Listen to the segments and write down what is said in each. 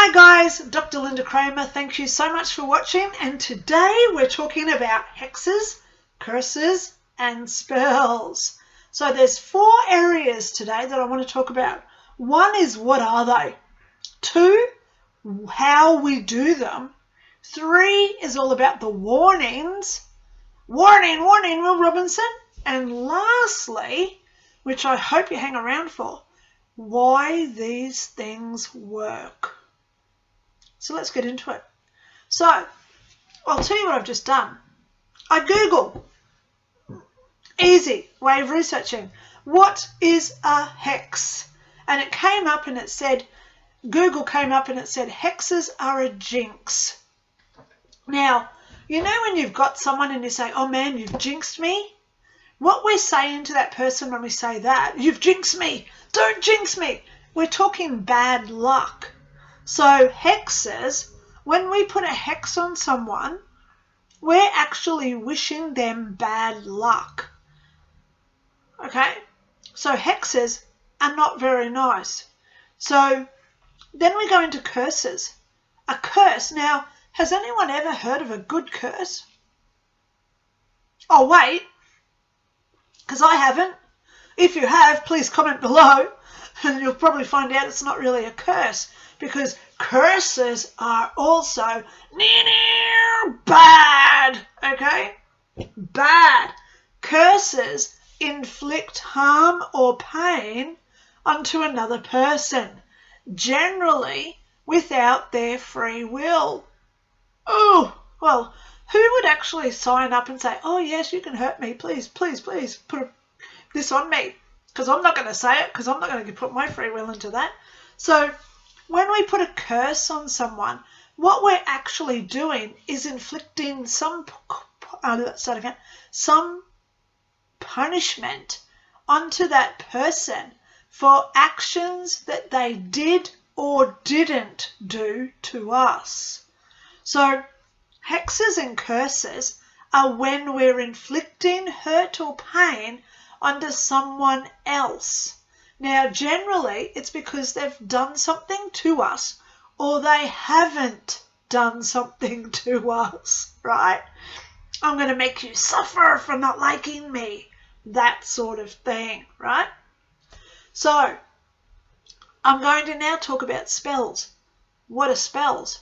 Hi guys, Dr. Lynda Cramer. Thank you so much for watching, and today we're talking about hexes, curses and spells. So there's 4 areas today that I want to talk about. 1 is what are they? 2, how we do them. 3 is all about the warnings. Warning, warning, Will Robinson. And lastly, which I hope you hang around for, why these things work. So let's get into it. So I'll tell you what I've just done. I Google. Easy way of researching. What is a hex? And it came up and it said, Google came up and it said, hexes are a jinx. Now, you know when you've got someone and you say, oh man, you've jinxed me? What we're saying to that person when we say that, you've jinxed me, don't jinx me, we're talking bad luck. So hexes, when we put a hex on someone, we're actually wishing them bad luck. Okay? So hexes are not very nice. So then we go into curses. A curse. Now, has anyone ever heard of a good curse? Oh, wait. Because I haven't. If you have, please comment below. And you'll probably find out it's not really a curse. Because curses are also bad, okay? Bad. Curses inflict harm or pain onto another person, generally without their free will. Oh, well, who would actually sign up and say, oh yes, you can hurt me, please, please, please, put this on me? Because I'm not going to say it, because I'm not going to put my free will into that. So when we put a curse on someone, what we're actually doing is inflicting some punishment onto that person for actions that they did or didn't do to us. So hexes and curses are when we're inflicting hurt or pain onto someone else. Now, generally, it's because they've done something to us or they haven't done something to us, right? I'm going to make you suffer for not liking me, that sort of thing, right? So, I'm going to now talk about spells. What are spells?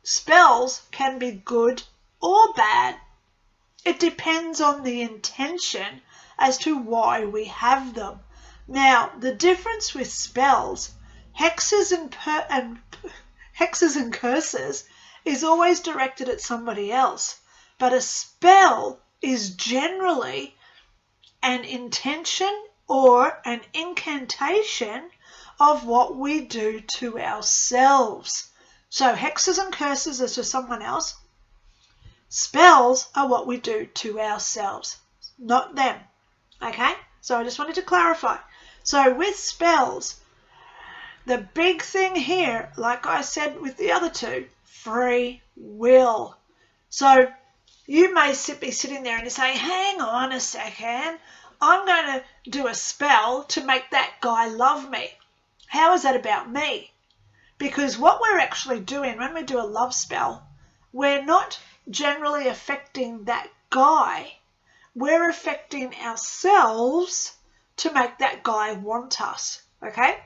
Spells can be good or bad. It depends on the intention as to why we have them. Now, the difference with spells, hexes and curses is always directed at somebody else. But a spell is generally an intention or an incantation of what we do to ourselves. So hexes and curses are to someone else. Spells are what we do to ourselves, not them. Okay? So I just wanted to clarify. So with spells, the big thing here, like I said with the other 2, free will. So you may be sitting there and you say, hang on a second, I'm going to do a spell to make that guy love me. How is that about me? Because what we're actually doing when we do a love spell, we're not generally affecting that guy. We're affecting ourselves to make that guy want us, okay?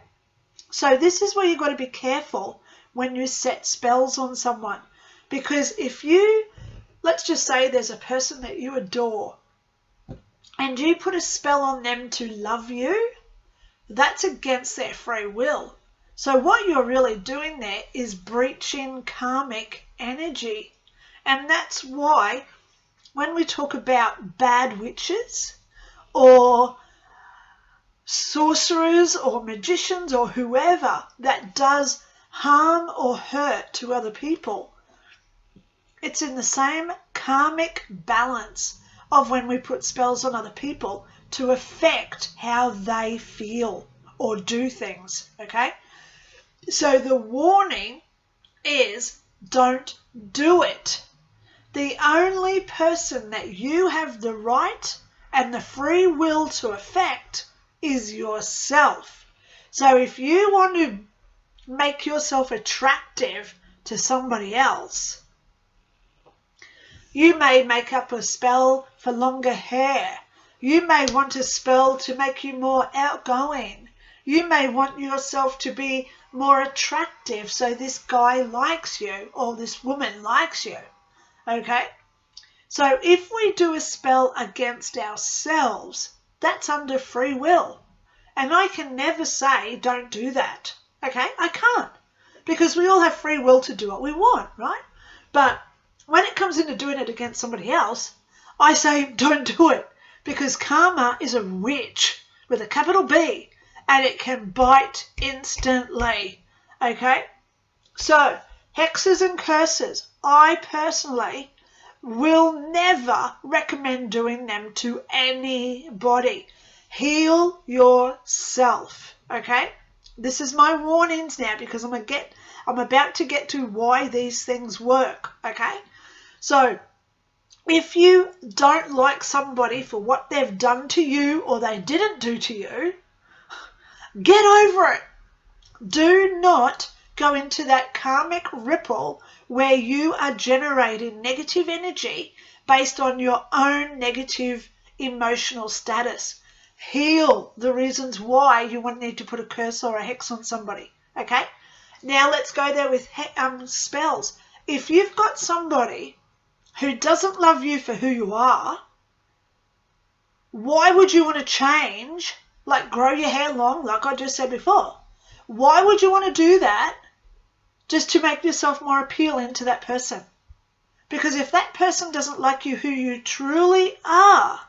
So this is where you've got to be careful when you set spells on someone. Because if you, let's just say there's a person that you adore and you put a spell on them to love you, that's against their free will. So what you're really doing there is breaching karmic energy. And that's why when we talk about bad witches or sorcerers or magicians or whoever that does harm or hurt to other people, it's in the same karmic balance of when we put spells on other people to affect how they feel or do things, okay? So the warning is don't do it. The only person that you have the right and the free will to affect is yourself. So if you want to make yourself attractive to somebody else. You may make up a spell for longer hair. You may want a spell to make you more outgoing. You may want yourself to be more attractive so this guy likes you or this woman likes you. Okay? So if we do a spell against ourselves, that's under free will. And I can never say don't do that. Okay? I can't. Because we all have free will to do what we want, right? But when it comes into doing it against somebody else, I say don't do it. Because karma is a witch with a capital B and it can bite instantly. Okay? So, hexes and curses, I personally will never recommend doing them to anybody. Heal yourself. Okay? This is my warnings now because I'm about to get to why these things work. Okay? So, if you don't like somebody for what they've done to you or they didn't do to you, get over it. Do not go into that karmic ripple where you are generating negative energy based on your own negative emotional status. Heal the reasons why you would need to put a curse or a hex on somebody. Okay? Now let's go there with spells. If you've got somebody who doesn't love you for who you are, why would you want to change, like grow your hair long, like I just said before? Why would you want to do that just to make yourself more appealing to that person? Because if that person doesn't like you who you truly are,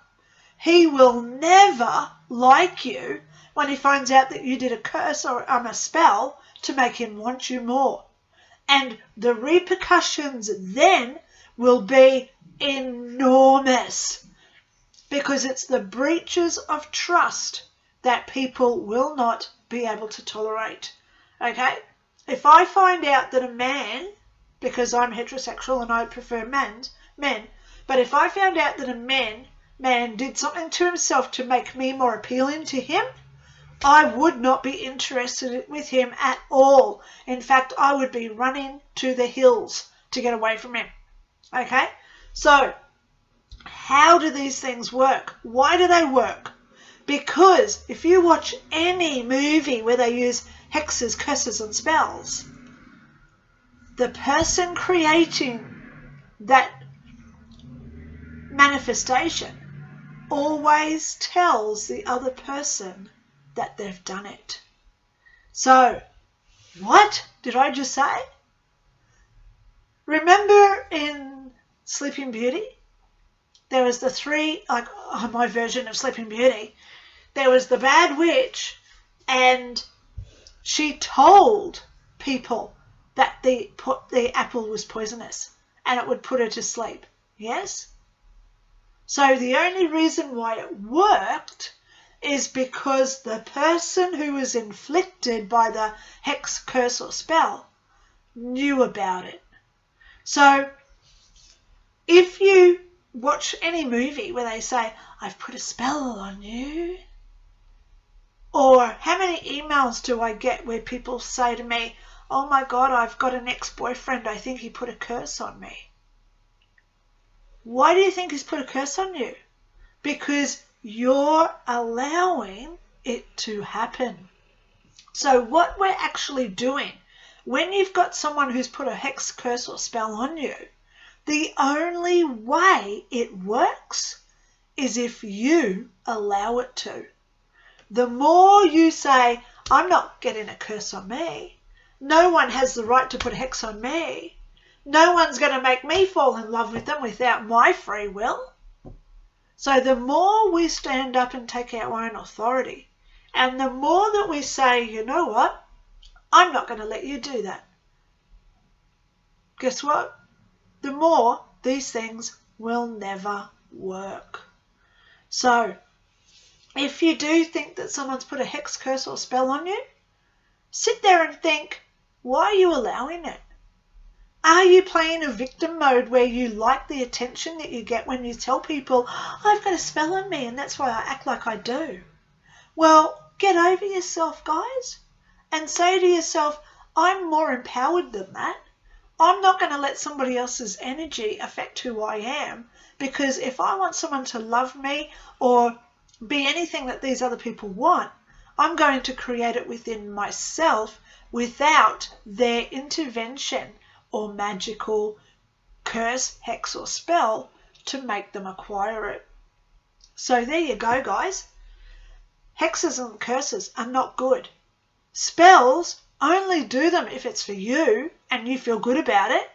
he will never like you when he finds out that you did a curse or a spell to make him want you more. And the repercussions then will be enormous because it's the breaches of trust that people will not be able to tolerate. Okay? If I find out that a man, because I'm heterosexual and I prefer men, but if I found out that a man did something to himself to make me more appealing to him, I would not be interested with him at all. In fact, I would be running to the hills to get away from him. Okay? So, how do these things work? Why do they work? Because if you watch any movie where they use hexes, curses, and spells, the person creating that manifestation always tells the other person that they've done it. So, what did I just say? Remember in Sleeping Beauty, there was the three, like my version of Sleeping Beauty, there was the bad witch and she told people that the apple was poisonous and it would put her to sleep. Yes? So the only reason why it worked is because the person who was inflicted by the hex, curse or spell knew about it. So if you watch any movie where they say, I've put a spell on you, or how many emails do I get where people say to me, oh my God, I've got an ex-boyfriend, I think he put a curse on me. Why do you think he's put a curse on you? Because you're allowing it to happen. So what we're actually doing, when you've got someone who's put a hex, curse or spell on you, the only way it works is if you allow it to. The more you say, I'm not getting a curse on me, no one has the right to put a hex on me, no one's going to make me fall in love with them without my free will. So the more we stand up and take our own authority, and the more that we say, you know what, I'm not going to let you do that. Guess what? The more these things will never work. So if you do think that someone's put a hex, curse or spell on you, sit there and think, why are you allowing it? Are you playing a victim mode where you like the attention that you get when you tell people, I've got a spell on me and that's why I act like I do? Well, get over yourself, guys, and say to yourself, I'm more empowered than that. I'm not going to let somebody else's energy affect who I am, because if I want someone to love me or be anything that these other people want, I'm going to create it within myself without their intervention or magical curse, hex or spell to make them acquire it. So there you go, guys. Hexes and curses are not good. Spells, only do them if it's for you and you feel good about it.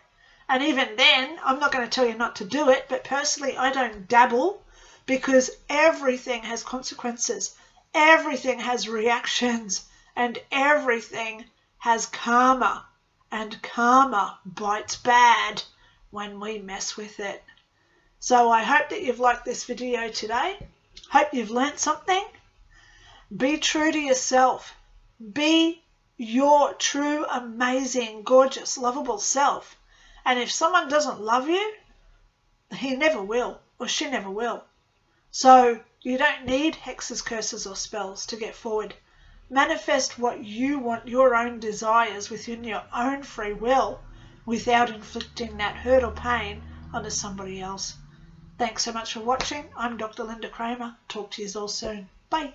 And even then, I'm not going to tell you not to do it, but personally I don't dabble, because everything has consequences. Everything has reactions, and everything has karma. And karma bites bad when we mess with it. So I hope that you've liked this video today. Hope you've learnt something. Be true to yourself. Be your true, amazing, gorgeous, lovable self. And if someone doesn't love you, he never will, or she never will. So you don't need hexes, curses or spells to get forward. Manifest what you want, your own desires within your own free will, without inflicting that hurt or pain onto somebody else. Thanks so much for watching. I'm Dr. Lynda Cramer. Talk to you all soon. Bye.